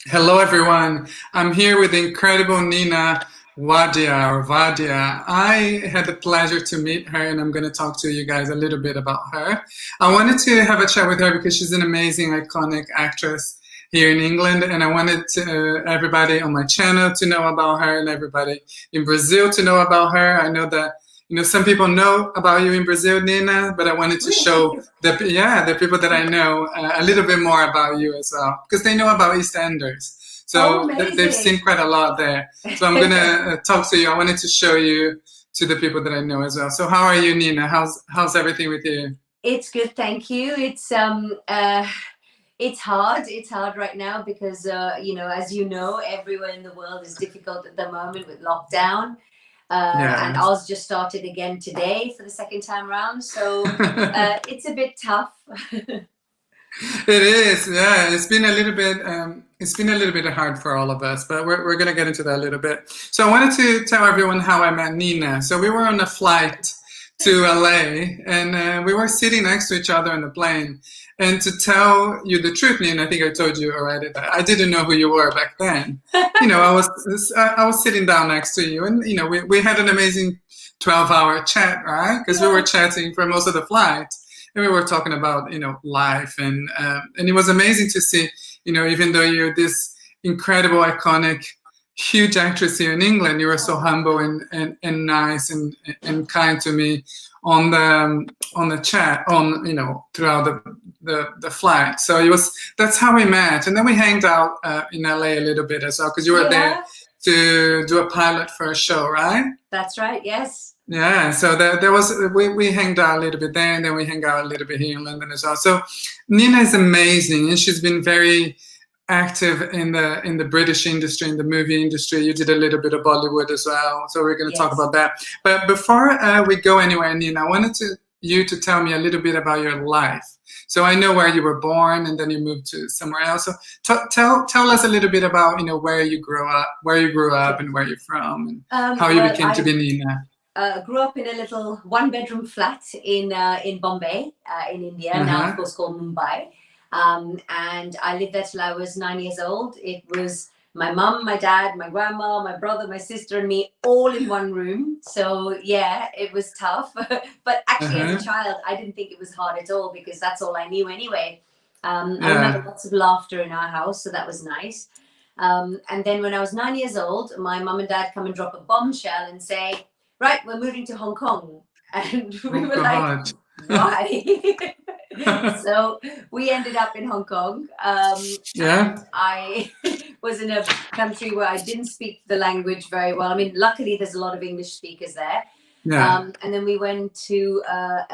Hello, everyone. I'm here with the incredible Nina Wadia or Vadia. I had the pleasure to meet her, and I'm going to talk to you guys a little bit about her. I wanted to have a chat with her because she's an amazing, iconic actress here in England, and I wanted everybody on my channel to know about her and everybody in Brazil to know about her. I know that some people know about you in Brazil, Nina, but I wanted to show the people that I know a little bit more about you as well, because they know about EastEnders. Oh, So they've seen amazing. quite a lot there. So I'm going to talk to you. I wanted to show you to the people that I know as well. So how are you, Nina? How's everything with you? It's good, thank you. It's hard. It's hard right now because as you know, everywhere in the world is difficult at the moment with lockdown. And Yeah. ours just started again today for the second time round. So it's a bit tough. It is, yeah. It's been a little bit hard for all of us, but we're gonna get into that a little bit. So I wanted to tell everyone how I met Nina. So we were on a flight to LA, and we were sitting next to each other on the plane. And to tell you the truth, Nina, I think I told you already that I didn't know who you were back then. I was sitting down next to you, and we had an amazing 12-hour chat, right? Because we Yeah. were chatting for most of the flight and we were talking about life and it was amazing to see even though you're this incredible iconic huge actress here in England, you were so humble and nice and kind to me on the chat on throughout the flight. So that's how we met, and then we hanged out in LA a little bit as well because you were there Yeah, to do a pilot for a show, right? that's right. Yes. Yeah, so there was we hanged out a little bit there, and then we hang out a little bit here in London as well. So Nina is amazing, and she's been very active in the British industry, in the movie industry. You did a little bit of Bollywood as well, so we're going to talk Yes. about that. But before we go anywhere, Nina, I wanted you to tell me a little bit about your life. So I know where you were born, and then you moved to somewhere else. So tell us a little bit about where you grew up, Sure. and where you're from, and how you Well, became to I be Nina. grew up in a little one-bedroom flat in Bombay, in India, now of Uh-huh. course called Mumbai. And I lived there till I was 9 years old. It was my mum, my dad, my grandma, my brother, my sister, and me all in one room. So yeah, it was tough. But actually, as a Uh-huh. child, I didn't think it was hard at all because that's all I knew anyway. I remember Yeah. lots of laughter in our house, so that was nice. And then when I was 9 years old, my mum and dad come and drop a bombshell and say, right, we're moving to Hong Kong. And we Oh were like, God. why? So we ended up in Hong Kong. Yeah. And I was in a country where I didn't speak the language very well. I mean, luckily, there's a lot of English speakers there. Yeah. And then we went to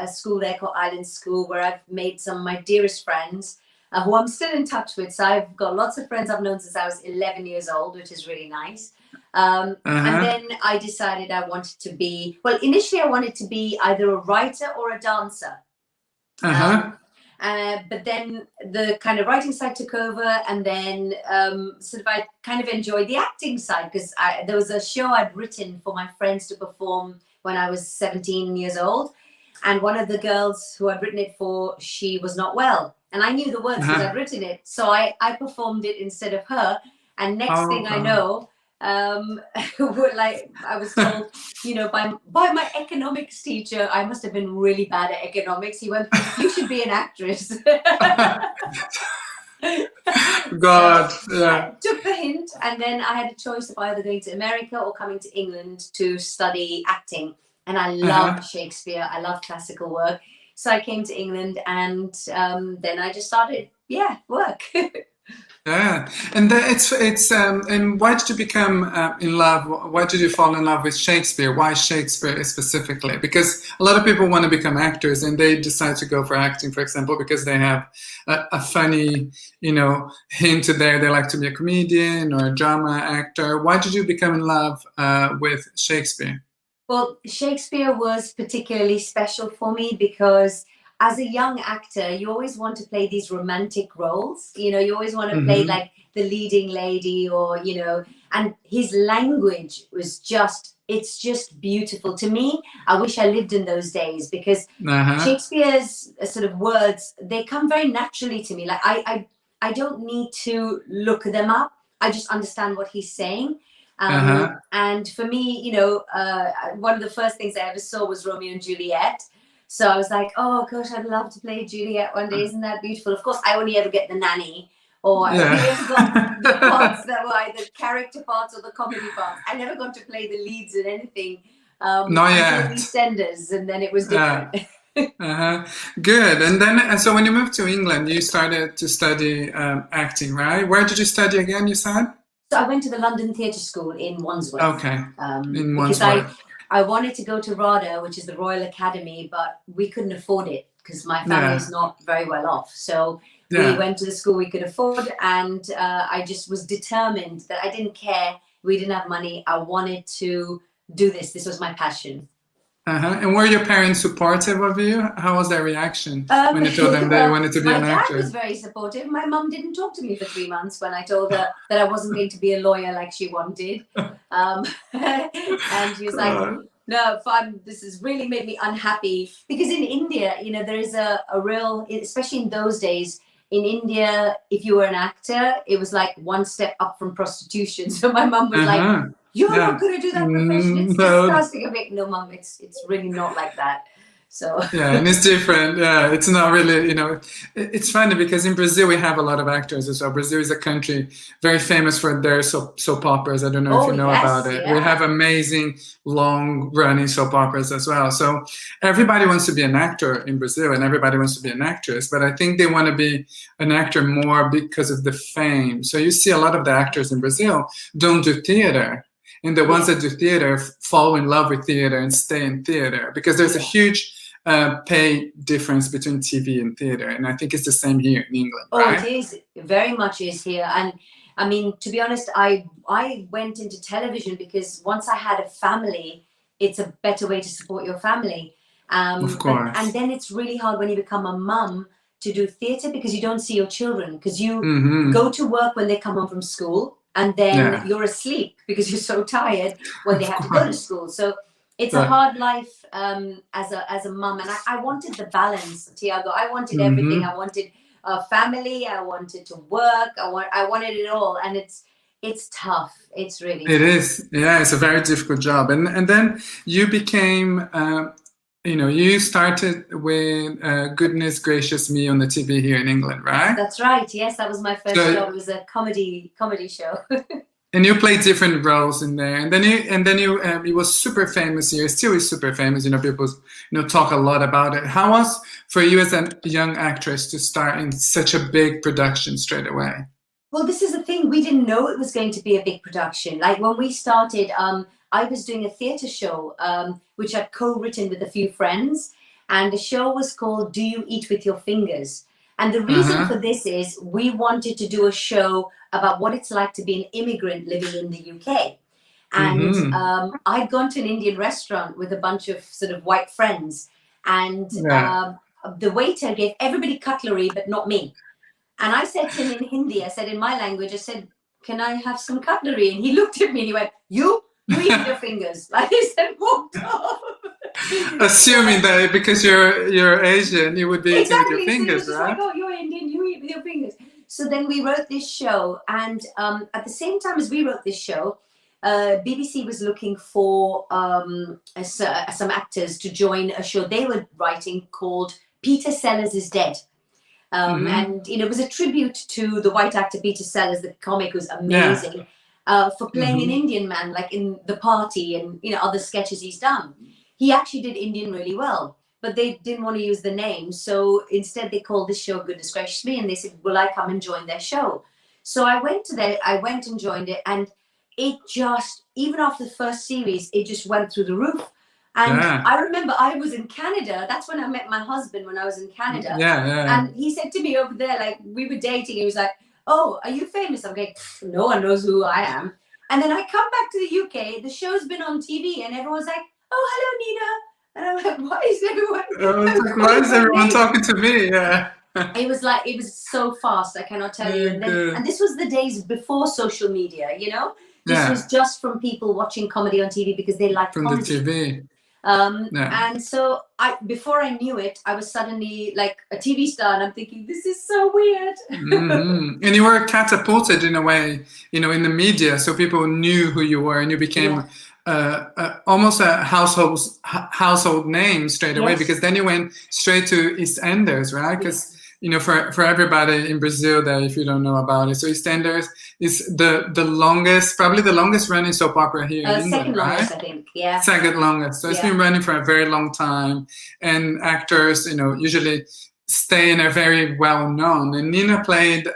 a school there called Island School, where I've made some of my dearest friends who I'm still in touch with. So I've got lots of friends I've known since I was 11 years old, which is really nice. And Uh-huh. then I decided I wanted to be, well, initially I wanted to be either a writer or a dancer. Um, Uh-huh. but then the kind of writing side took over, and then sort of I kind of enjoyed the acting side because there was a show I'd written for my friends to perform when I was 17 years old. And one of the girls who I'd written it for, she was not well. And I knew the words because Uh-huh. I'd written it. So I performed it instead of her. And next Oh thing I God. know, like I was told, by my economics teacher, I must have been really bad at economics. He went, "You should be an actress." So God. I Yeah. took the hint, and then I had a choice of either going to America or coming to England to study acting. And I Uh-huh. love Shakespeare. I love classical work. So I came to England, and then I just started, work. Yeah. And and why did you become in love? Why did you fall in love with Shakespeare? Why Shakespeare specifically? Because a lot of people want to become actors and they decide to go for acting, for example, because they have a funny, hint there. They like to be a comedian or a drama actor. Why did you become in love with Shakespeare? Well, Shakespeare was particularly special for me because as a young actor, you always want to play these romantic roles. You always want to play Hmm. like the leading lady and his language was it's just beautiful to me. I wish I lived in those days because Uh-huh. Shakespeare's sort of words, they come very naturally to me. Like I I don't need to look them up. I just understand what he's saying. And for me, you know, one of the first things I ever saw was Romeo and Juliet. So I was like, oh gosh, I'd love to play Juliet one day. Isn't that beautiful? Of course, I only ever get the nanny, or I only ever got the parts that were either character parts or the comedy parts. I never got to play the leads in anything Not yet. EastEnders, and then it was different. Good. And then, so when you moved to England, you started to study acting, right? Where did you study again, you said? So I went to the London Theatre School in Wandsworth. Okay. In because Wandsworth. I wanted to go to RADA, which is the Royal Academy, but we couldn't afford it because my family is not very well off. So we went to the school we could afford, and I just was determined that I didn't care. We didn't have money. I wanted to do this. This was my passion. And were your parents supportive of you? How was their reaction when you told them that you wanted to be an actor? My dad was very supportive. My mum didn't talk to me for 3 months when I told her that I wasn't going to be a lawyer like she wanted. And she was like, no, fine, this has really made me unhappy. Because in India, you know, there is a real, especially in those days, in India, if you were an actor, it was like one step up from prostitution. So my mum was like, you're not going to do that profession. It's disgusting. I'm like, no, Mum, it's really not like that. So and it's different. Yeah, it's not really, you know, it's funny because in Brazil we have a lot of actors as well. Brazil is a country very famous for their soap operas. I don't know if you know about it. We have amazing long running soap operas as well. So everybody wants to be an actor in Brazil and everybody wants to be an actress, but I think they want to be an actor more because of the fame. So you see a lot of the actors in Brazil don't do theater. And the ones that do theater fall in love with theater and stay in theater because there's a huge pay difference between TV and theater. And I think it's the same here in England, right? It is. Very much is here. And I mean, to be honest, I went into television because once I had a family, it's a better way to support your family. Of course. And then it's really hard when you become a mum to do theater because you don't see your children, because you go to work when they come home from school. And then you're asleep because you're so tired when they have to go to school. So it's a hard life as a mum. And I wanted the balance, Tiago. I wanted everything. I wanted a family. I wanted to work. I wanted it all. And it's tough. It's really tough. It is. Yeah, it's a very difficult job. And then you became... you know, you started with Goodness Gracious Me on the TV here in England, right? That's right. Yes, that was my first show. It was a comedy show. And you played different roles in there, and then you was super famous here. Still is super famous. You know, people talk a lot about it. How was for you as a young actress to start in such a big production straight away? Well, this is the thing. We didn't know it was going to be a big production. Like when we started, I was doing a theatre show, which I'd co-written with a few friends. And the show was called Do You Eat With Your Fingers? And the reason for this is we wanted to do a show about what it's like to be an immigrant living in the UK. And I'd gone to an Indian restaurant with a bunch of sort of white friends. And the waiter gave everybody cutlery, but not me. And I said to him in Hindi, I said in my language, I said, can I have some cutlery? And he looked at me and he went, you eat with your fingers. Like he said, walked off. Assuming that because you're Asian, you would be eating with your fingers, right? Like, oh, you're Indian, you eat with your fingers. So then we wrote this show. And at the same time as we wrote this show, BBC was looking for some actors to join a show they were writing called Peter Sellers is Dead. And it was a tribute to the white actor Peter Sellers, the comic who's amazing, for playing an Indian man, like in The Party and other sketches he's done. He actually did Indian really well, but they didn't want to use the name. So instead they called this show Goodness Gracious Me, and they said, will I come and join their show? So I went and joined it, and it just, even after the first series, it just went through the roof. And I remember I was in Canada. That's when I met my husband, when I was in Canada. And he said to me over there, like we were dating, he was like, oh, are you famous? I'm like, no one knows who I am. And then I come back to the UK, the show's been on TV, and everyone's like, oh, hello, Nina. And I'm like, why is everyone talking to me? It was so fast, I cannot tell you. And this was the days before social media, This was just from people watching comedy on TV because they liked comedy. From the TV. Yeah. And so before I knew it, I was suddenly like a TV star, and I'm thinking, this is so weird. And you were catapulted in a way, in the media, so people knew who you were, and you became almost a household name straight away, because then you went straight to EastEnders, right? Because for everybody in Brazil, that if you don't know about it, so EastEnders is probably the longest running soap opera here in England, second right? longest, I think. Yeah. Second longest. So it's been running for a very long time, and actors, usually stay and are very well known. And Nina played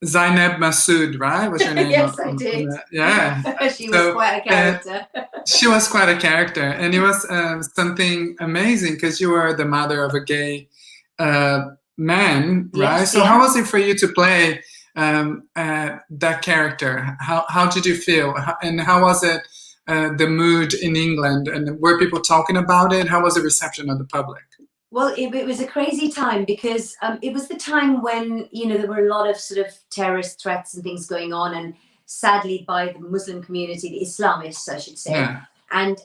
Zainab Masood, right? What's her name? Yes, I did. Yeah. She was quite a character. She was quite a character, and it was something amazing, because you were the mother of a gay man, right? Yes, so how was it for you to play that character? How did you feel, and how was it, the mood in England, and were people talking about it? How was the reception of the public? Well, it was a crazy time, because it was the time when, there were a lot of sort of terrorist threats and things going on, and sadly by the Muslim community, the Islamists, I should say. And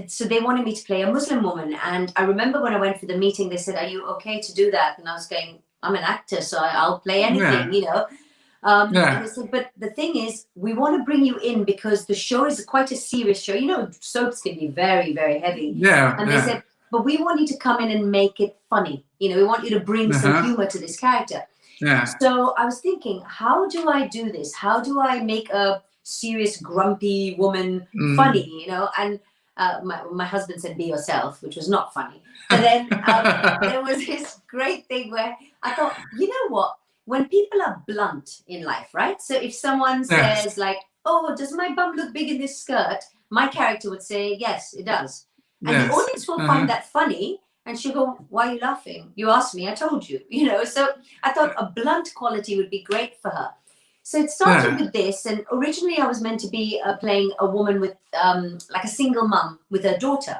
so they wanted me to play a Muslim woman. And I remember when I went for the meeting, they said, are you okay to do that? And I was going, I'm an actor, so I'll play anything, And they said, but the thing is, we want to bring you in because the show is quite a serious show. Soaps can be very, very heavy. And they said, but we want you to come in and make it funny. We want you to bring some humor to this character. So I was thinking, how do I do this? How do I make a serious, grumpy woman funny, And my husband said, be yourself, which was not funny. And then there was this great thing where I thought, you know what? When people are blunt in life, right? So if someone says like, oh, does my bum look big in this skirt? My character would say, yes, it does. And the audience will find that funny, and she'll go, why are you laughing? You asked me, I told you, So I thought a blunt quality would be great for her. So it started with this, and originally I was meant to be playing a woman with like a single mum with her daughter.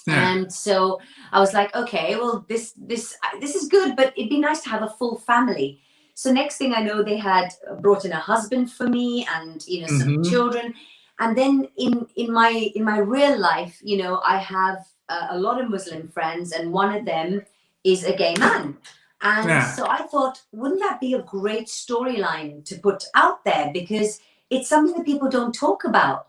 And so I was like, okay, well, this is good, but it'd be nice to have a full family. So next thing I know, they had brought in a husband for me, and some children. And then in my real life, I have a lot of Muslim friends, and one of them is a gay man. And so I thought, wouldn't that be a great storyline to put out there? Because it's something that people don't talk about.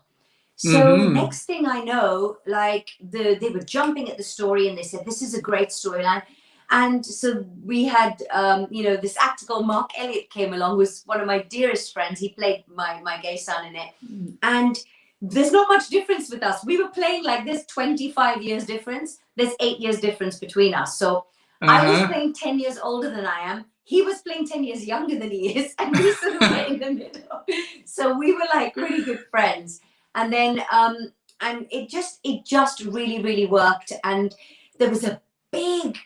So next thing I know, like they were jumping at the story, and they said, this is a great storyline. And so we had, this actor called Mark Elliott came along, was one of my dearest friends. He played my gay son in it. And there's not much difference with us. We were playing like this 25 years difference. There's 8 years difference between us. So I was playing 10 years older than I am. He was playing 10 years younger than he is. And we sort of were in the middle. So we were like really good friends. And then and it just really, really worked. And there was a big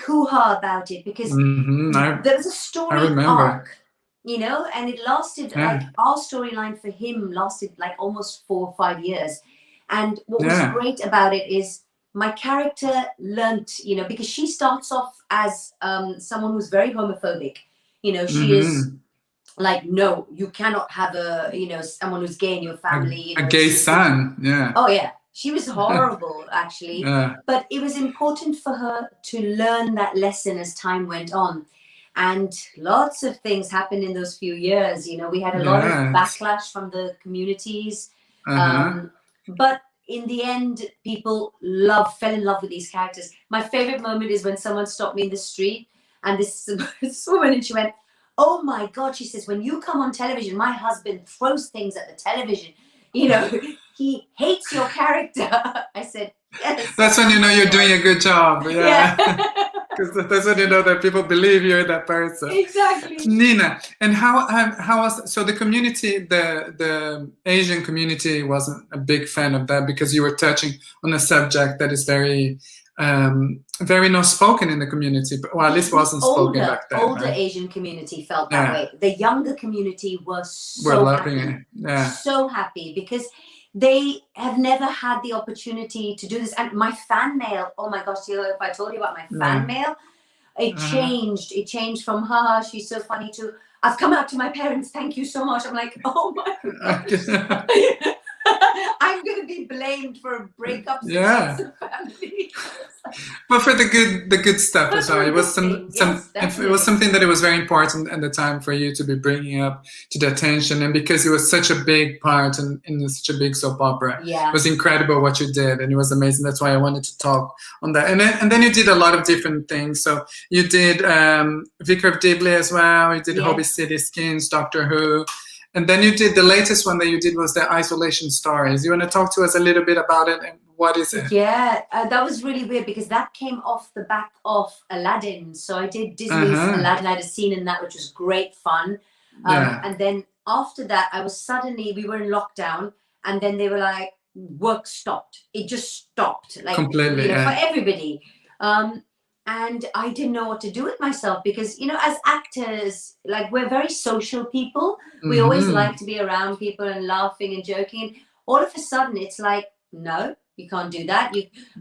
hoo-ha about it, because there was a story arc, and it lasted like our storyline for him lasted like almost 4 or 5 years. And what was great about it is my character learnt, because she starts off as someone who's very homophobic. She is like, no, you cannot have someone who's gay in your family. A gay son, Oh yeah, she was horrible actually. But it was important for her to learn that lesson as time went on. And lots of things happened in those few years. We had a lot of backlash from the communities. But in the end, people fell in love with these characters. My favorite moment is when someone stopped me in the street, and this woman, and she went, oh my God, she says, when you come on television, my husband throws things at the television. He hates your character. I said, yes. That's when you know you're doing a good job. Because that's when you know that people believe you're that person. Exactly. Nina, and how was, so the community, the Asian community wasn't a big fan of that, because you were touching on a subject that is very very not spoken in the community, but at least wasn't spoken back then. Older Asian community felt that way. The younger community was so happy. So happy, because they have never had the opportunity to do this. And my fan mail, oh my gosh, if I told you about my fan mail, it changed. It changed from her, she's so funny, to I've come out to my parents, thank you so much. I'm like, oh my gosh. I'm going to be blamed for a breakup. Yeah. Family. But for the good stuff as well. It was it was something that it was very important at the time for you to be bringing up to the attention, and because it was such a big part in such a big soap opera. Yeah. It was incredible what you did, and it was amazing. That's why I wanted to talk on that. And then you did a lot of different things. So you did Vicar of Dibley as well. You did Hobby City Skins, Doctor Who. And then you did the latest one that you did was the Isolation Stories. You want to talk to us a little bit about it, and what is it? Yeah, that was really weird because that came off the back of Aladdin. So I did Disney's Aladdin. I had a scene in that, which was great fun. And then after that, we were in lockdown, and then they were like, work stopped. It just stopped, like completely, for everybody. And I didn't know what to do with myself because, as actors, like we're very social people. We always like to be around people and laughing and joking. And all of a sudden, it's like, no, you can't do that.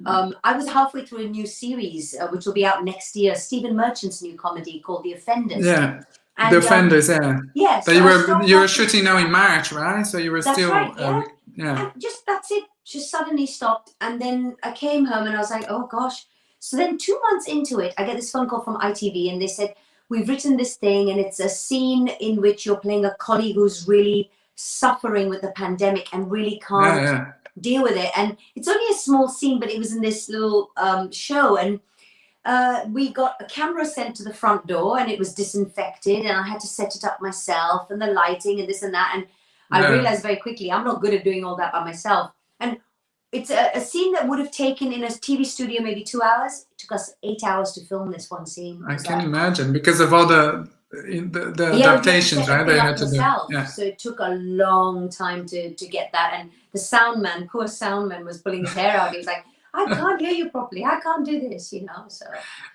I was halfway through a new series, which will be out next year, Stephen Merchant's new comedy called The Offenders. Yeah, and, The Offenders, Yeah. So you were shooting now in March, right? So you were still... Right, yeah. And that's it. Just suddenly stopped. And then I came home and I was like, oh, gosh. So then 2 months into it, I get this phone call from ITV and they said, we've written this thing and it's a scene in which you're playing a colleague who's really suffering with the pandemic and really can't deal with it. And it's only a small scene, but it was in this little show. And we got a camera sent to the front door and it was disinfected and I had to set it up myself and the lighting and this and that. And I realized very quickly, I'm not good at doing all that by myself. And it's a scene that would have taken in a TV studio maybe 2 hours. It took us 8 hours to film this one scene. I can imagine because of all the adaptations, right? They had to do. Yeah. So it took a long time to get that. And the poor soundman was pulling his hair out. He was like, I can't hear you properly. I can't do this, So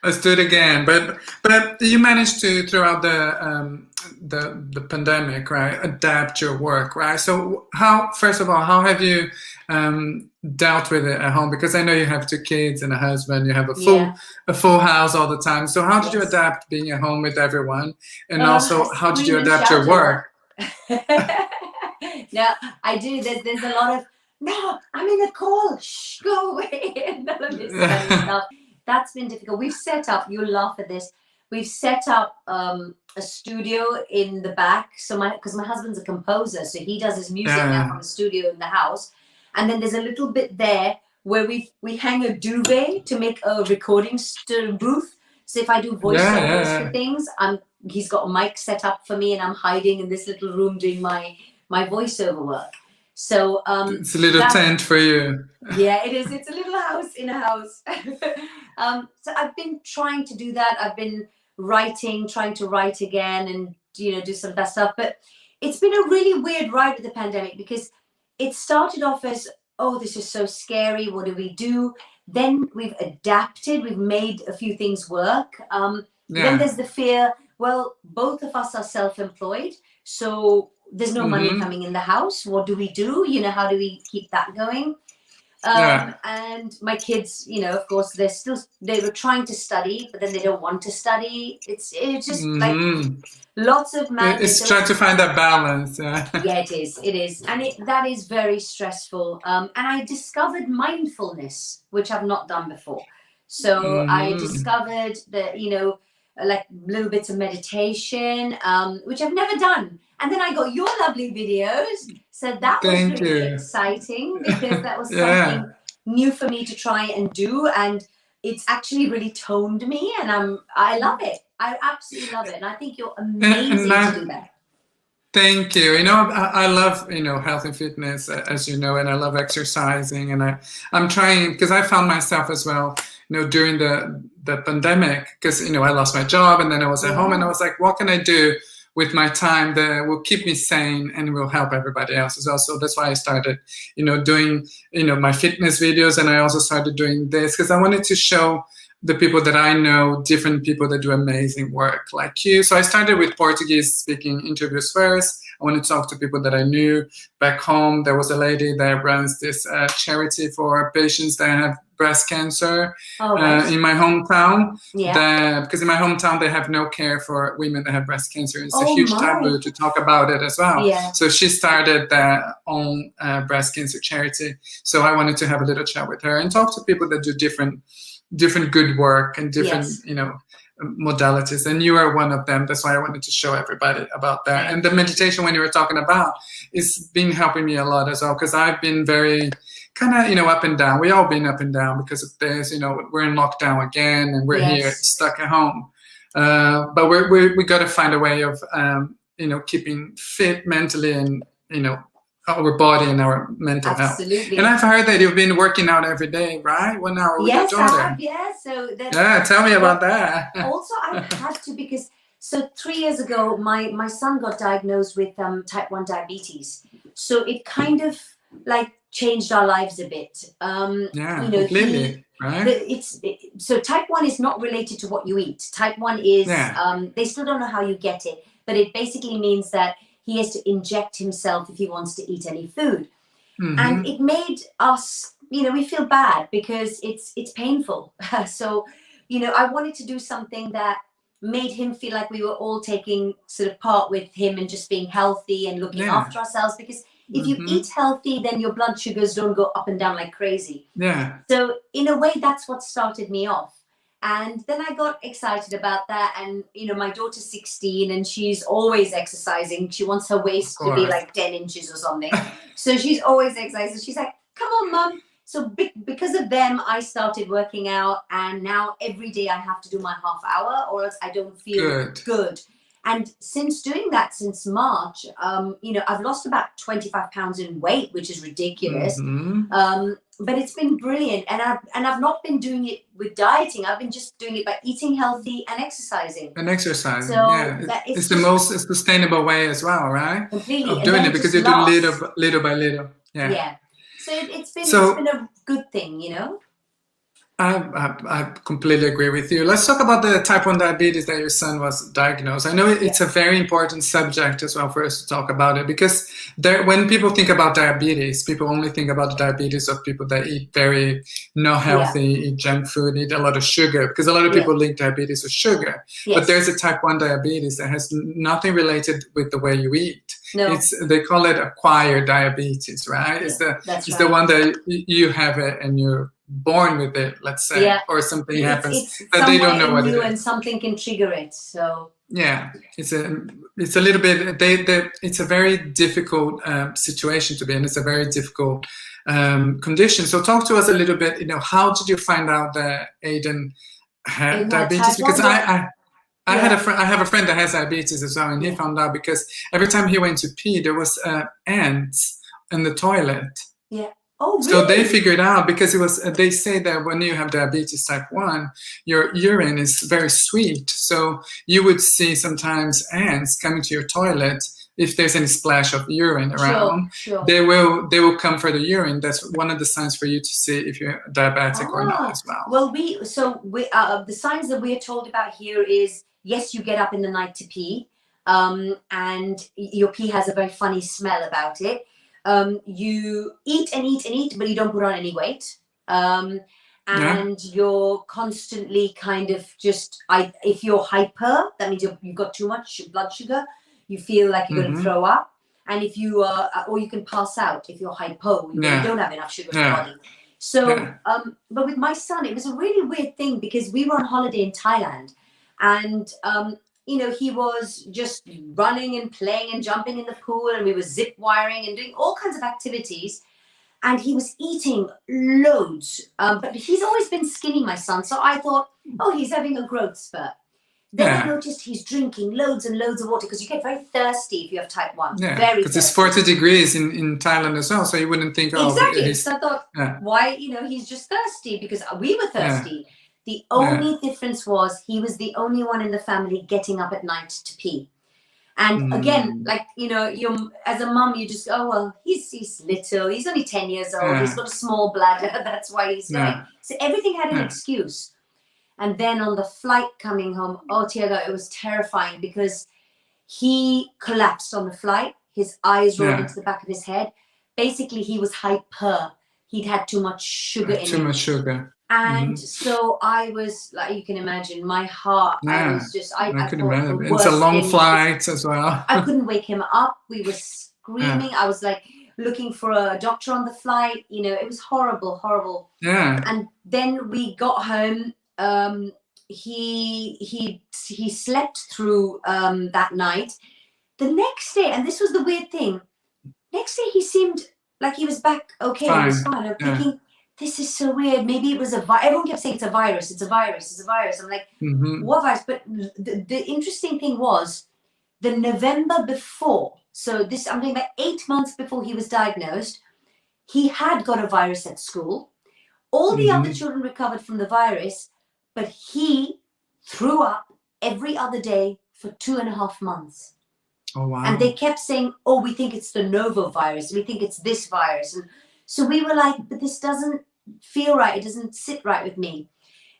let's do it again. But you managed to, throughout the pandemic, right, adapt your work, right? So first of all, how have you dealt with it at home? Because I know you have 2 kids and a husband. You have a full house all the time. So how did you adapt being at home with everyone? And also, how did you adapt your work? No, I do. There's a lot of, no, I'm in a call. Shh, go away. And all of this kind of stuff. That's been difficult. We've set up, you'll laugh at this. We've set up a studio in the back. So because my husband's a composer, so he does his music now from the studio in the house. And then there's a little bit there where we hang a duvet to make a recording booth. So if I do voiceovers for things, he's got a mic set up for me and I'm hiding in this little room doing my voiceover work. So it's a little tent for you. Yeah, it is. It's a little house in a house. So I've been trying to do that. I've been trying to write again and do some of that stuff. But it's been a really weird ride with the pandemic because it started off as, oh, this is so scary. What do we do? Then we've adapted. We've made a few things work. Then there's the fear. Well, both of us are self-employed, so there's no money coming in the house. What do we do? How do we keep that going? And my kids, of course, they were trying to study, but then they don't want to study. It's just like lots of madness. It's trying to find that balance. Yeah, it is. And that is very stressful. And I discovered mindfulness, which I've not done before. So I discovered that, like little bits of meditation, which I've never done. And then I got your lovely videos. So that was really exciting because that was something new for me to try and do. And it's actually really toned me and I love it. I absolutely love it. And I think you're amazing to do that. Thank you. I love, health and fitness, as you know, and I love exercising. And I'm trying, because I found myself as well, during the pandemic, because, I lost my job and then I was at home and I was like, what can I do with my time that will keep me sane and will help everybody else as well? So that's why I started, doing, my fitness videos. And I also started doing this because I wanted to show the people that I know, different people that do amazing work like you. So I started with Portuguese speaking interviews first. I wanted to talk to people that I knew back home. There was a lady that runs this charity for patients that have breast cancer right. in my hometown. Yeah. Because in my hometown they have no care for women that have breast cancer. It's a Oh huge my. taboo to talk about it as well. Yeah. So she started their own breast cancer charity. So I wanted to have a little chat with her and talk to people that do different good work and different, Yes. you know, modalities, and you are one of them. That's why I wanted to show everybody about that. And the meditation, when you were talking about, is been helping me a lot as well, because I've been very kind of, you know, up and down. We all been up and down because of this, you know. We're in lockdown again and we're here stuck at home, but we got to find a way of you know, keeping fit mentally and, you know, our body and our mental health. And I've heard that you've been working out every day, right? 1 hour with your daughter. Yes, I have. Yeah, so that's, yeah, tell me about that. Also, I had to, because so 3 years ago, my son got diagnosed with type 1 diabetes. So it kind of like changed our lives a bit. Yeah, you know, completely. Right? So type 1 is not related to what you eat. Type 1 is, they still don't know how you get it, but it basically means that he has to inject himself if he wants to eat any food. And it made us, you know, we feel bad because it's painful. So, you know, I wanted to do something that made him feel like we were all taking sort of part with him and just being healthy and looking after ourselves. Because if you eat healthy, then your blood sugars don't go up and down like crazy. Yeah. So in a way, that's what started me off. And then I got excited about that. And, you know, my daughter's 16 and she's always exercising. She wants her waist to be like 10 inches or something. So she's always exercising. She's like, come on, Mum. So because of them, I started working out. And now every day I have to do my half hour or else I don't feel good. And since doing that since March, you know, I've lost about 25 pounds in weight, which is ridiculous. But it's been brilliant. And I've not been doing it with dieting. I've been just doing it by eating healthy and exercising. And exercising, so yeah. It's the most sustainable way as well, right? Completely. Of doing it, because you do little by little. Yeah. Yeah. So it's been a good thing, you know? I completely agree with you. Let's talk about the type 1 diabetes that your son was diagnosed. I know it's a very important subject as well for us to talk about it, because when people think about diabetes, people only think about the diabetes of people that eat very not healthy, eat junk food, eat a lot of sugar, because a lot of people link diabetes with sugar. But there's a type 1 diabetes that has nothing related with the way you eat. No. They call it acquired diabetes, right? Yeah, it's the one that you have it and you're born with it, let's say, or something happens that they don't know what it is, and something can trigger it. So it's a little bit. It's a very difficult situation to be in. It's a very difficult condition. So talk to us a little bit. You know, how did you find out that Aiden had diabetes? Because I have a friend that has diabetes as well, and he found out because every time he went to pee, there was ants in the toilet. Yeah. Oh, really? So they figured out, because they say that when you have diabetes type 1, your urine is very sweet. So you would see sometimes ants coming to your toilet. If there's any splash of urine around, they will come for the urine. That's one of the signs for you to see if you're diabetic or not as well. Well, the signs that we are told about here is, yes, you get up in the night to pee, and your pee has a very funny smell about it. You eat and eat and eat, but you don't put on any weight. And you're constantly kind of if you're hyper, that means you've got too much blood sugar. You feel like you're going to throw up. And if you are, or you can pass out if you're hypo, you don't have enough sugar in your body. So, but with my son, it was a really weird thing, because we were on holiday in Thailand, and you know, he was just running and playing and jumping in the pool, and we were zip wiring and doing all kinds of activities. And he was eating loads, but he's always been skinny, my son. So I thought, oh, he's having a growth spurt. Then I noticed he's drinking loads and loads of water, because you get very thirsty if you have type 1. Yeah, because it's 40 degrees in Thailand as well, so you wouldn't think, exactly. So I thought, why, you know, he's just thirsty, because we were thirsty. The only difference was he was the only one in the family getting up at night to pee. And again, like, you know, as a mum, you just, oh, well, he's little, he's only 10 years old, he's got a small bladder, that's why he's going. So everything had an excuse. And then on the flight coming home, oh, Tiago, it was terrifying, because he collapsed on the flight. His eyes rolled into the back of his head. Basically, he was hyper. he'd had too much sugar in Too him. much sugar. And so I was, like, you can imagine, my heart, I Yeah, was just, I I can thought the imagine. It's a worst long thing. flight as well. I couldn't wake him up. We were screaming. I was like looking for a doctor on the flight. You know, it was horrible, horrible. Yeah. And then we got home. He slept through that night. The next day, and this was the weird thing, next day he seemed like he was back okay. He was fine. I'm thinking, this is so weird. Maybe it was a virus. Everyone kept saying it's a virus. It's a virus. It's a virus. I'm like, what virus? But the interesting thing was the November before. So this, I'm talking about 8 months before he was diagnosed. He had got a virus at school. All the other children recovered from the virus, but he threw up every other day for 2.5 months. Oh, wow. And they kept saying, oh, we think it's the Novo virus. We think it's this virus. And so we were like, but this doesn't feel right. It doesn't sit right with me.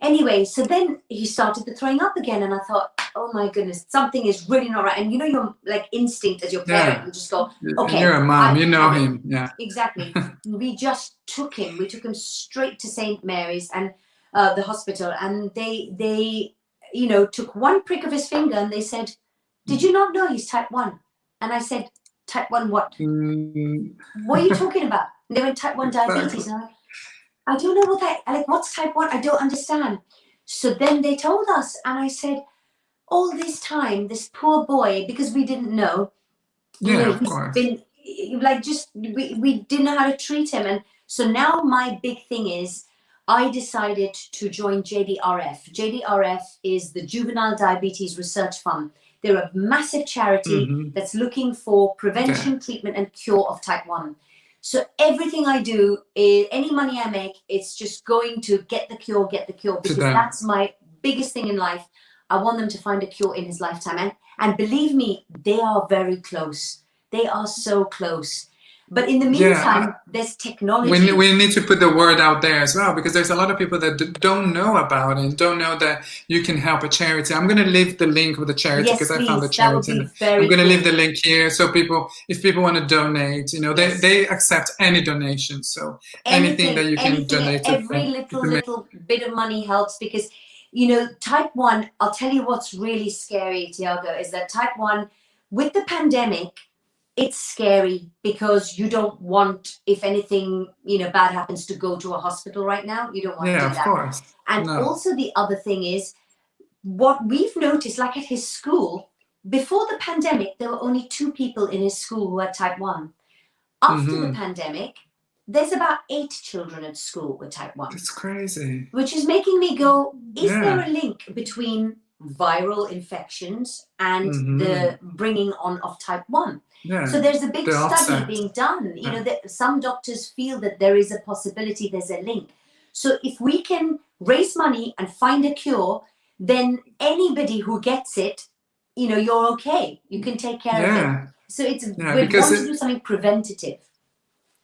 Anyway, so then he started the throwing up again. And I thought, oh my goodness, something is really not right. And you know, your like instinct as your parent, you just go, okay. You're a mom, you know him. Yeah. Exactly. We just took him. We took him straight to St. Mary's and the hospital. And they, you know, took one prick of his finger and they said, did you not know he's type 1? And I said, type 1 what? What are you talking about? And they went, type 1 diabetes. And I'm like, I don't know what that, like, what's type 1? I don't understand. So then they told us, and I said, all this time, this poor boy, because we didn't know, you know, he's been, like, just, we didn't know how to treat him. And so now my big thing is, I decided to join JDRF. JDRF is the Juvenile Diabetes Research Fund. They're a massive charity that's looking for prevention, treatment, and cure of type 1. So everything I do, any money I make, it's just going to get the cure, because that's my biggest thing in life. I want them to find a cure in his lifetime. And believe me, they are very close. They are so close. But in the meantime, there's technology. We need to put the word out there as well, because there's a lot of people that don't know about it, don't know that you can help a charity. I'm going to leave the link with the charity because I found the charity. I'm going to leave the link here. So people, if people want to donate, you know, they accept any donation. So anything that you can donate. Every little bit of money helps, because, you know, type 1, I'll tell you what's really scary, Tiago, is that type 1, with the pandemic, it's scary because you don't want, if anything, you know, bad happens, to go to a hospital right now. You don't want to do that. Yeah, of course. And also the other thing is, what we've noticed, like at his school, before the pandemic, there were only 2 people in his school who had type 1. After the pandemic, there's about 8 children at school with type 1. It's crazy. Which is making me go, is there a link between viral infections and the bringing on of type 1? Yeah, so there's a big study being done. You know, that some doctors feel that there is a possibility, there's a link. So if we can raise money and find a cure, then anybody who gets it, you know, you're okay. You can take care of it. So it's we want to do something preventative.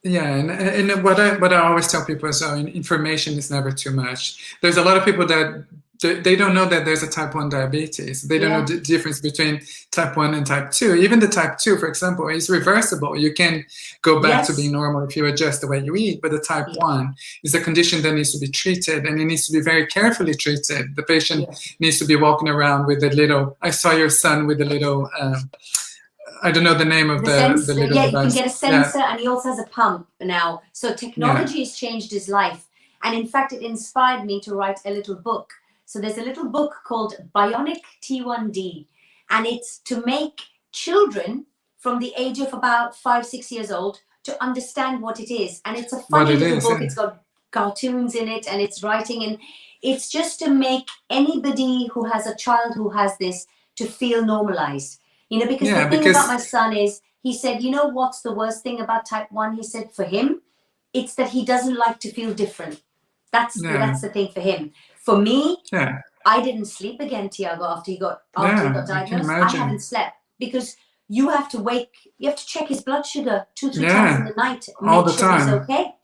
Yeah, and what I always tell people is, information is never too much. There's a lot of people that they don't know that there's a type 1 diabetes. They don't know the difference between type 1 and type 2. Even the type 2, for example, is reversible. You can go back to being normal if you adjust the way you eat. But the type 1 is a condition that needs to be treated, and it needs to be very carefully treated. The patient needs to be walking around with a little, I saw your son with a little, I don't know the name of the little device. You can get a sensor, and he also has a pump now. So technology has changed his life. And in fact, it inspired me to write a little book. So there's a little book called Bionic T1D, and it's to make children from the age of about 5-6 years old to understand what it is. And it's a funny little book. It's got cartoons in it, and it's writing, and it's just to make anybody who has a child who has this to feel normalized. You know, because the thing about my son is, he said, you know what's the worst thing about type 1? He said, for him, it's that he doesn't like to feel different. That's the thing for him. For me, I didn't sleep again, Tiago, after he got diagnosed. I haven't slept because you have to check his blood sugar 2-3 times in the night. All the time. He's okay.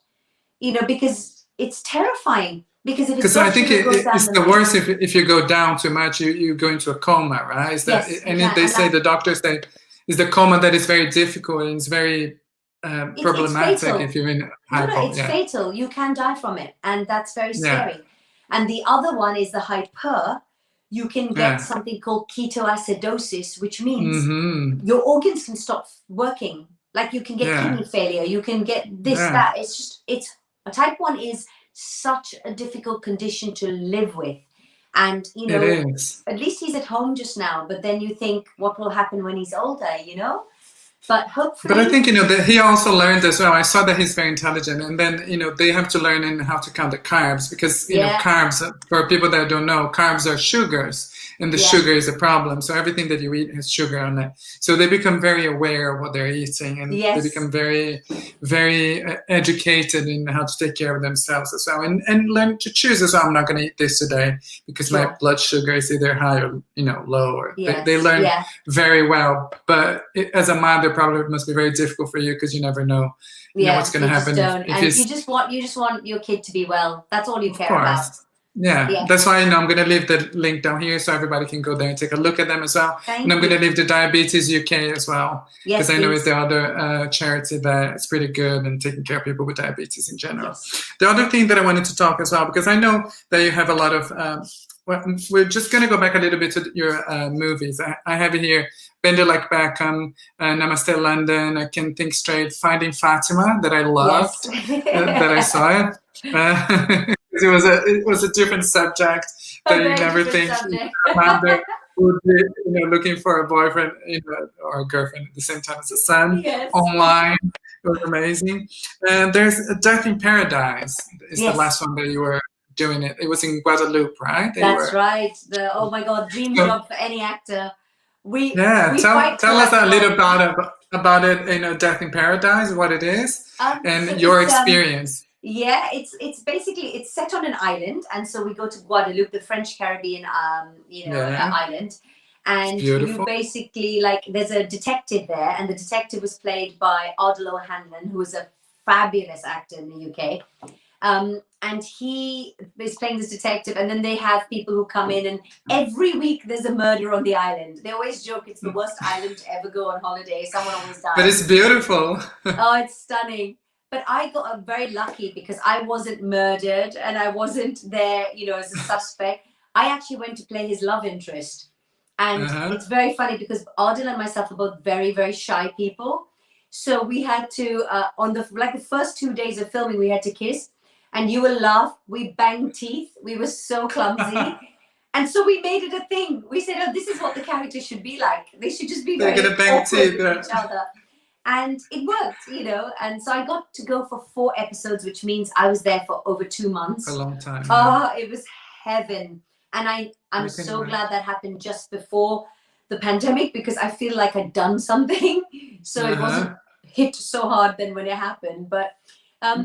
You know, because it's terrifying. Because I think it's the worst if you go down too much, you go into a coma, right? They say, the doctors say, it's the coma that is very difficult, and it's very It's problematic fatal. if you're in No, hypo. it's Yeah, fatal. You can die from it, and that's very yeah, scary. And the other one is the hyper. You can get yeah. something called ketoacidosis, which means Mm-hmm. your organs can stop working. Like you can get Yeah, kidney failure, you can get this, yeah. that. It's a type 1 is such a difficult condition to live with. And, It is. at least he's at home just now, but then you think what will happen when he's older. But But I hopefully, think, that he also learned as well. I saw that he's very intelligent. And then, they have to learn in how to count the carbs because, yeah, carbs, for people that don't know, carbs are sugars and the yeah, sugar is a problem. So everything that you eat has sugar on it. So they become very aware of what they're eating and they yes, become very, very educated in how to take care of themselves as well. And learn to choose as well. I'm not going to eat this today because my sure, blood sugar is either high or, low. Or they yes, learn yeah. very well. But as a mother, probably it must be very difficult for you because you never know, Yeah, what's going to you just happen don't, if and you he's, just want your kid to be well. That's all you of care about. course. Yeah, Yeah, that's why I'm going to leave the link down here so everybody can go there and take a look at them as well. And thank I'm going to you. leave the Diabetes UK as well because Yes, I know it's please. the other charity that's pretty good and taking care of people with diabetes in general. Yes. The other thing that I wanted to talk as well, because I know that you have a lot of, well, we're just going to go back a little bit to your movies. I have it here, Bend It Like Beckham, Namaste London, I Can Think Straight, Finding Fatima, that I loved, that I Yes. saw it. It was a different subject A that you very never different think subject. a mother would be, looking for a boyfriend, or a girlfriend at the same time as a son Yes. online. It was amazing. And there's a Death in Paradise. Is the Yes, last one that you were doing it. It was in Guadeloupe, right? That you that's were. right. Oh my God, dream So, job for any actor. We yeah, we tell fight for tell us that a little job. about it. Death in Paradise, what it is, So and your it's experience. yeah, it's basically it's set on an island, and so we go to Guadeloupe, the French Caribbean, Yeah, island, it's and you beautiful. basically like there's a detective there, and the detective was played by Ardal O'Hanlon, who is a fabulous actor in the UK. And he is playing this detective, and then they have people who come in, and every week there's a murder on the island. They always joke it's the worst island to ever go on holiday. Someone always But dies. it's beautiful. Oh, it's stunning. But I got very lucky because I wasn't murdered and I wasn't there, as a suspect. I actually went to play his love interest. And Uh-huh. it's very funny because Adil and myself are both very, very shy people. So we had to, on the first 2 days of filming, we had to kiss. And you will laugh. We banged teeth. We were so clumsy. And so we made it a thing. We said, oh, this is what the characters should be like. They should just be They're very gonna bang awkward teeth. with each other. And it worked, and so I got to go for 4 episodes, which means I was there for over 2 months. A long time. Oh, it was heaven. And I'm I can so imagine. glad that happened just before the pandemic because I feel like I'd done something. So it wasn't hit so hard then when it happened. But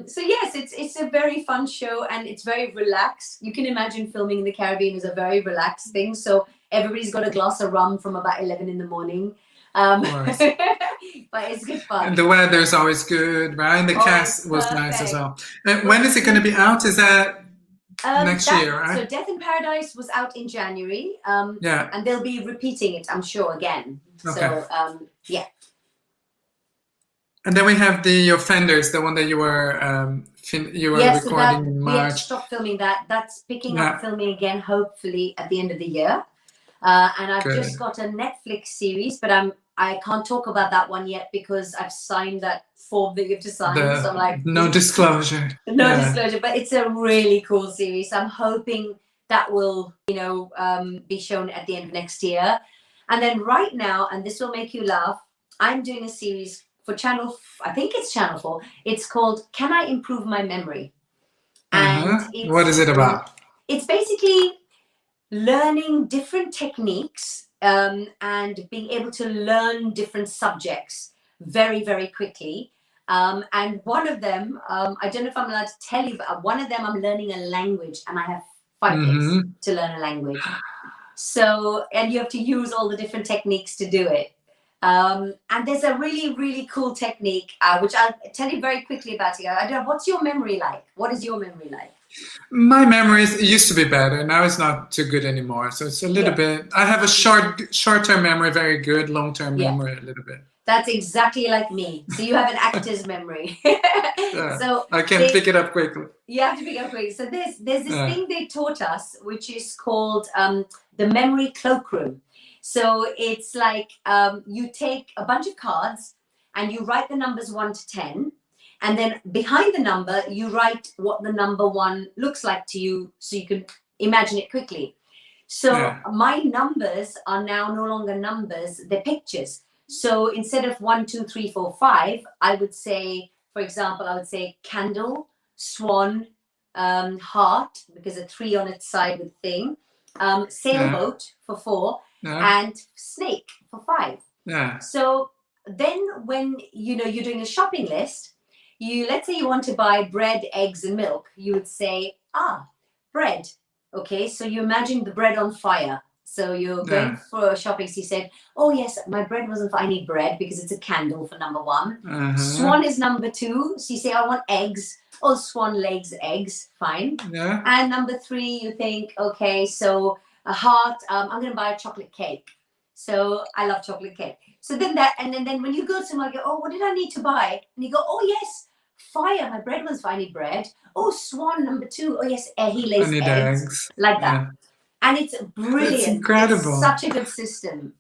so yes, it's a very fun show and it's very relaxed. You can imagine filming in the Caribbean is a very relaxed thing. So everybody's got a glass of rum from about 11 in the morning. But it's good fun. And the weather's always good, right? The cast was nice as well. And when is it going to be out? Is that next year, right? So Death in Paradise was out in January. Yeah. And they'll be repeating it, I'm sure, again. Okay. So yeah. And then we have the Offenders, the one that you were Yes, recording in we had to March. stop filming that. That's picking up filming again, hopefully at the end of the year. And I've just got a Netflix series, but I can't talk about that one yet because I've signed that form that you have to sign. So I'm like, no disclosure. No disclosure, but it's a really cool series. I'm hoping that will, be shown at the end of next year. And then right now, and this will make you laugh, I'm doing a series for I think it's Channel 4. It's called Can I Improve My Memory? And what is it about? It's basically learning different techniques and being able to learn different subjects very, very quickly. And one of them, I don't know if I'm allowed to tell you, but one of them I'm learning a language and I have 5 days to learn a language. So, and you have to use all the different techniques to do it. And there's a really, really cool technique, which I'll tell you very quickly about it. I don't know, what's your memory like? What is your memory like? My memories used to be better. Now it's not too good anymore. So it's a little bit. I have a short-term memory, very good. Long-term memory, a little bit. That's exactly like me. So you have an actor's memory. Yeah. So I can pick it up quickly. you have to pick up quick. So there's this Yeah. thing they taught us, which is called the memory cloakroom. So it's like you take a bunch of cards and you write the numbers 1 to 10. And then behind the number, you write what the number 1 looks like to you so you can imagine it quickly. So Yeah. my numbers are now no longer numbers, they're pictures. So instead of 1, 2, 3, 4, 5, I would say, for example, I would say candle, swan, heart, because a 3 on its side with thing, sailboat for 4, Yeah. and snake for 5. Yeah. So then when you're doing a shopping list, let's say you want to buy bread, eggs, and milk, you would say, bread. Okay, so you imagine the bread on fire. So you're going for shopping. So you said, oh yes, my bread wasn't fire. I need bread because it's a candle for number 1. Swan is number 2. So you say, I want eggs. Oh, swan legs, eggs, fine. Yeah. And number 3, you think, okay, so a heart, I'm going to buy a chocolate cake. So I love chocolate cake. So then and then when you go somewhere, you go, oh, what did I need to buy? And you go, oh yes, fire, my bread was fire, I need bread. Oh, swan, number 2. Oh yes, he lays I need eggs. Like that. And it's brilliant. It's incredible. It's such a good system.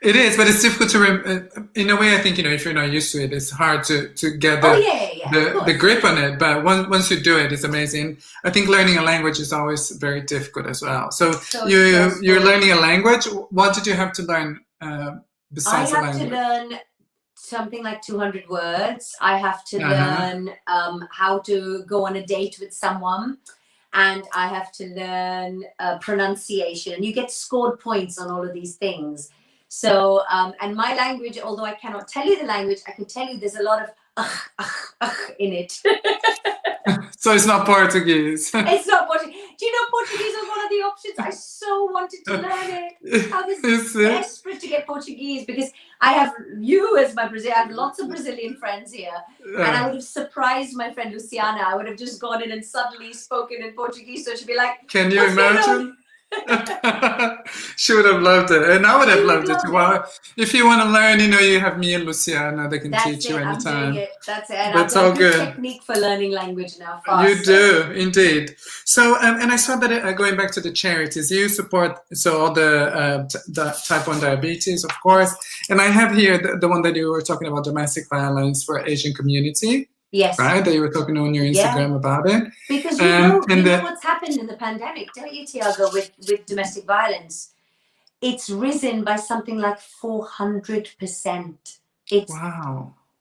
It is, but it's difficult to in a way. I think if you're not used to it, it's hard to get the grip on it. But once you do it, it's amazing. I think learning a language is always very difficult as well. So you're learning a language. What did you have to learn besides the language? I have to learn something like 200 words. I have to learn how to go on a date with someone. And I have to learn pronunciation. You get scored points on all of these things. So, and my language, although I cannot tell you the language, I can tell you there's a lot of in it. So it's not Portuguese. It's not Portuguese. Do you know Portuguese was one of the options? I so wanted to learn it. I was desperate to get Portuguese because I have you as my Brazilian. I have lots of Brazilian friends here. And I would have surprised my friend Luciana. I would have just gone in and suddenly spoken in Portuguese. So she'd be like, can you imagine? She would have loved it, and I would have loved it too. Well, if you want to learn, you have me and Luciana. They can teach you anytime. I'm doing it. That's it. And that's I've all got good. Technique for learning language now. Fast. You do indeed. So, and I saw that going back to the charities, you support all the type 1 diabetes, of course. And I have here the one that you were talking about, domestic violence for Asian community. Yes. Right, that you were talking on your Instagram about it. Because you know what's happened in the pandemic, don't you, Tiago, with domestic violence? It's risen by something like 400%. It's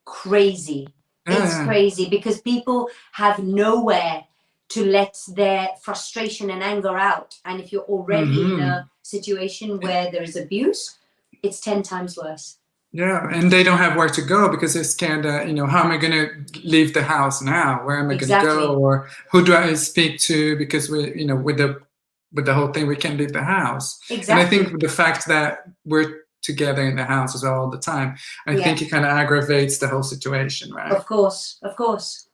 crazy. Yeah. It's crazy because people have nowhere to let their frustration and anger out. And if you're already in a situation where there is abuse, it's 10 times worse. Yeah, and they don't have where to go because they're scared that, how am I going to leave the house now? Where am I going to go? Or who do I speak to? Because with the whole thing, we can't leave the house. Exactly. And I think the fact that we're together in the house all the time, I think it kind of aggravates the whole situation, right? Of course, of course.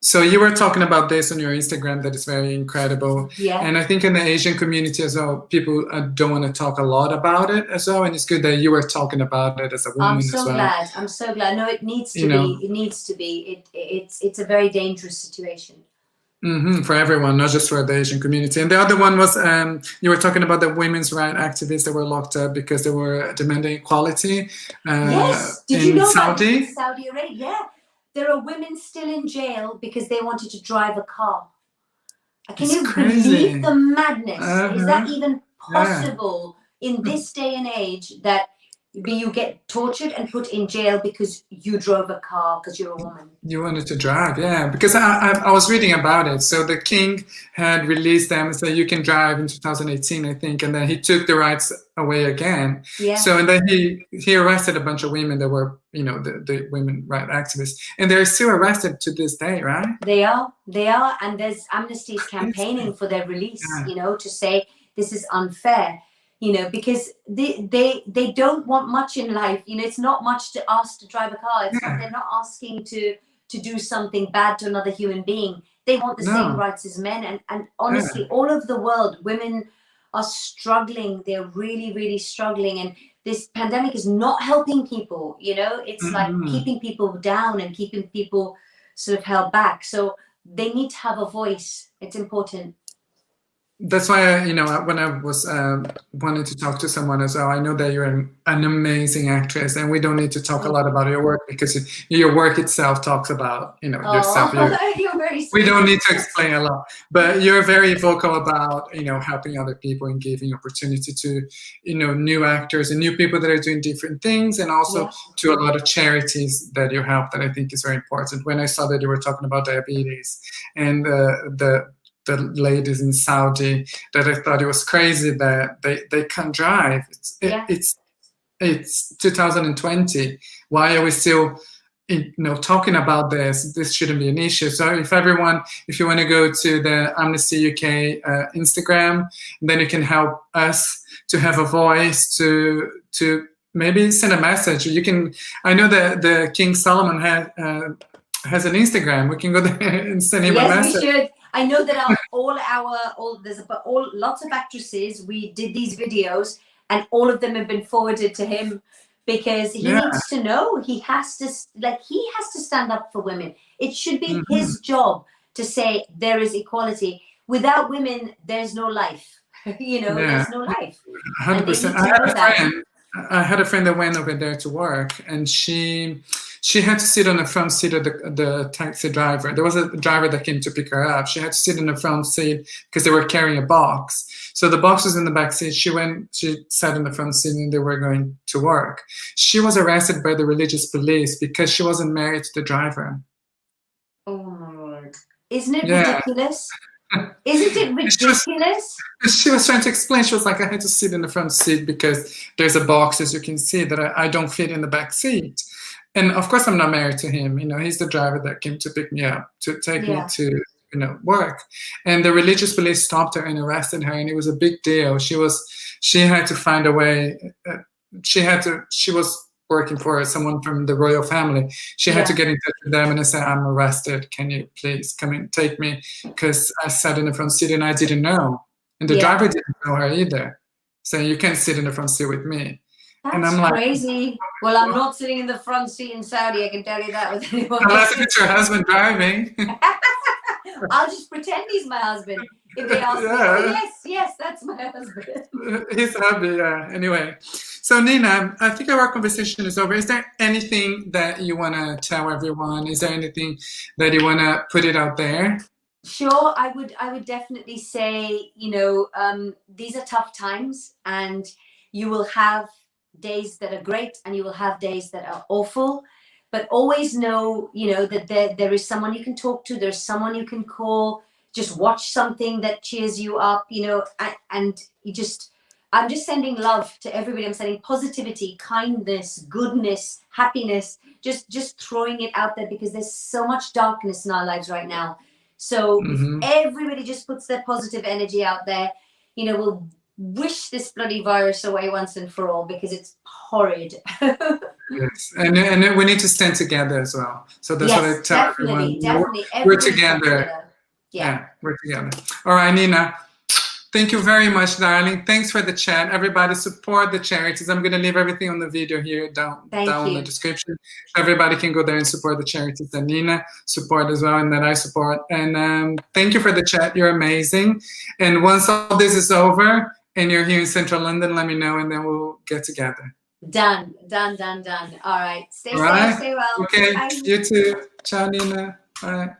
So you were talking about this on your Instagram, that is very incredible. Yeah. And I think in the Asian community as well, people don't want to talk a lot about it as well. And it's good that you were talking about it as a woman as well. I'm so glad. No, it needs to be. It needs to be. It's a very dangerous situation. For everyone, not just for the Asian community. And the other one was, you were talking about the women's rights activists that were locked up because they were demanding equality. Yes. Did you know Saudi? About Saudi Arabia? Yeah. There are women still in jail because they wanted to drive a car. Can you believe the madness? Is that even possible in this day and age that you get tortured and put in jail because you drove a car because you're a woman? You wanted to drive, because I was reading about it. So the king had released them and said you can drive in 2018, I think, and then he took the rights away again. Yeah. So and then he arrested a bunch of women that were, the women rights activists, and they're still arrested to this day, right? They are, and there's Amnesty's campaigning for their release. To say this is unfair. Because they don't want much in life. It's not much to ask to drive a car. They're not asking to do something bad to another human being. They want the same rights as men. And honestly, all over the world, women are struggling. They're really, really struggling. And this pandemic is not helping people, you know, it's like Mhm. keeping people down and keeping people sort of held back. So they need to have a voice. It's important. That's why, when I was wanting to talk to someone as well, I know that you're an amazing actress, and we don't need to talk a lot about your work because your work itself talks about, yourself. You're very sweet. We don't need to explain a lot, but you're very vocal about, helping other people and giving opportunity to, new actors and new people that are doing different things, and also to a lot of charities that you help, that I think is very important. When I saw that you were talking about diabetes and the ladies in Saudi, that I thought it was crazy that they can't drive. It's 2020. Why are we still talking about this? This shouldn't be an issue. So if you want to go to the Amnesty UK Instagram, then you can help us to have a voice, to maybe send a message. I know that the King Solomon has an Instagram. We can go there and send him a message. Yes, we should. I know that lots of actresses, we did these videos, and all of them have been forwarded to him, because he needs to know. He has to stand up for women. It should be his job to say there is equality. Without women, there's no life. There's no life. 100%. I had a friend that went over there to work, and she had to sit on the front seat of the taxi driver. There was a driver that came to pick her up. She had to sit in the front seat because they were carrying a box. So the box was in the back seat. She sat in the front seat, and they were going to work. She was arrested by the religious police because she wasn't married to the driver. Oh my Lord. Isn't it ridiculous? Isn't it ridiculous? She was trying to explain. She was like, I had to sit in the front seat because there's a box, as you can see, that I don't fit in the back seat. And of course, I'm not married to him. He's the driver that came to pick me up, to take me to work. And the religious police stopped her and arrested her, and it was a big deal. She had to find a way. She was working for someone from the royal family. She had to get in touch with them and say, I'm arrested. Can you please come and take me? Because I sat in the front seat and I didn't know. And the driver didn't know her either. So you can't sit in the front seat with me. That's and I'm crazy. Well, I'm not sitting in the front seat in Saudi, I can tell you that with anyone. Unless it's your husband driving. I'll just pretend he's my husband. If they ask me, oh, yes, that's my husband. His hubby, Anyway. So Nina, I think our conversation is over. Is there anything that you want to tell everyone? Is there anything that you want to put it out there? Sure, I would definitely say, these are tough times, and you will have days that are great and you will have days that are awful, but always know, that there is someone you can talk to, there's someone you can call, just watch something that cheers you up, and I'm just sending love to everybody. I'm sending positivity, kindness, goodness, happiness, just throwing it out there, because there's so much darkness in our lives right now. So if everybody just puts their positive energy out there, we'll wish this bloody virus away once and for all, because it's horrid. Yes, and we need to stand together as well. So that's what I tell everyone. Definitely. We're together. Yeah, we're together. All right, Nina. Thank you very much, darling. Thanks for the chat. Everybody support the charities. I'm going to leave everything on the video here down in the description. Everybody can go there and support the charities that Nina support as well, and that I support. And thank you for the chat. You're amazing. And once all this is over and you're here in Central London, let me know, and then we'll get together. Done. All right. Stay safe, stay well. Okay. Bye. You too. Ciao, Nina. Bye.